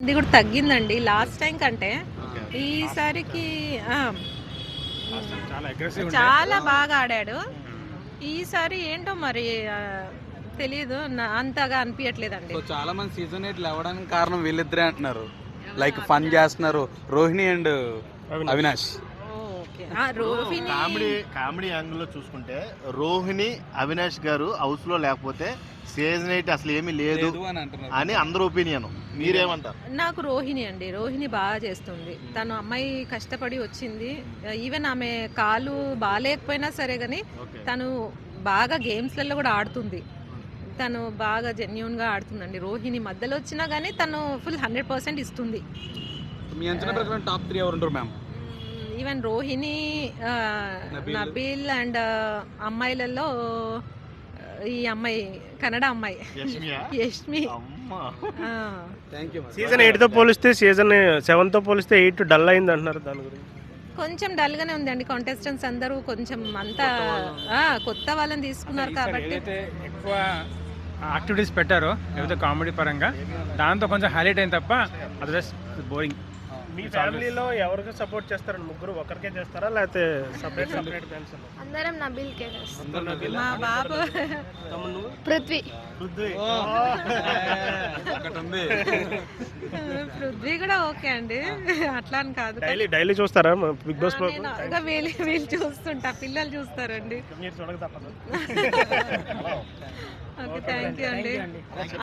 ఇది కూడా తగ్గిందండి లాస్ట్ టైం కంటే. ఈసారికి చాలా బాగా ఆడాడు. ఈసారి ఏంటో మరి తెలియదు, అంతగా అనిపించట్లేదండి. చాలా మంది సీజన్ 8 అవ్వడానికి కారణం వీళ్ళిద్దరే అంటున్నారు. లైక్ ఫన్ చేస్తున్నారు Rohini and Avinash. Comedy angle లో చూసుకుంటే రోహిణి అవినాష్ గారు హౌస్ లో లేకపోతే సీజన్ 8 అసలు ఏమీ లేదు అని అందరూ ఒపీనియన్. మీరేమంటారు? నాకు రోహిణి అండి, రోహిణి బాగా చేస్తుంది. తను అమ్మాయి కష్టపడి వచ్చింది. ఈవెన్ ఆమె కాలు బాగాలేకపోయినా సరే కానీ తను బాగా గేమ్స్లలో కూడా ఆడుతుంది. తను బాగా జెన్యూన్ గా ఆడుతుందండి. రోహిణి మధ్యలో వచ్చినా కానీ తను ఫుల్ 100% ఇస్తుంది. మీ అంచనా ప్రకారం టాప్ 3 ఎవరు ఉంటారు ma'am? Even Rohini, Nabeel and అమ్మాయిలలో ఈ అమ్మాయి కన్నడ అమ్మాయి యష్మి. సీజన్ 8 తో పోలిస్తే సీజన్ 7 తో పోలిస్తే 8 డల్ అయింది అంటున్నారు. దాని గురించి కొంచెం డల్ గానే ఉందండి. కాంటెస్టెంట్స్ అందరూ కొంచెం అంతా కొత్త వాళ్ళని తీసుకున్నారు కాబట్టి ఎక్కువ యాక్టివిటీస్ పెట్టారు ఏదైతే కామెడీ పరంగా, దాంతో కొంచెం హైలైట్ అయింది తప్ప అదర్వైజ్ బోరింగ్. మీ ఫ్యామిలీలో ఎవరికి సపోర్ట్ చేస్తారండి? ముగ్గురు ఒకరికే చేస్తారా లేకపోతే సపరేట్ ఫ్యాన్స్? అందరం నబీల్కే చేస్తాం. మా బాబు పృథ్వీ పృథ్వీ కూడా ఓకే అండి, అట్లా అని కాదు. డైలీ చూస్తారా బిగ్ బాస్? వీళ్ళు చూస్తుంటా, పిల్లలు చూస్తారండి. మీరు చూడక తప్పదు. ఓకే, థ్యాంక్ యూ అండి.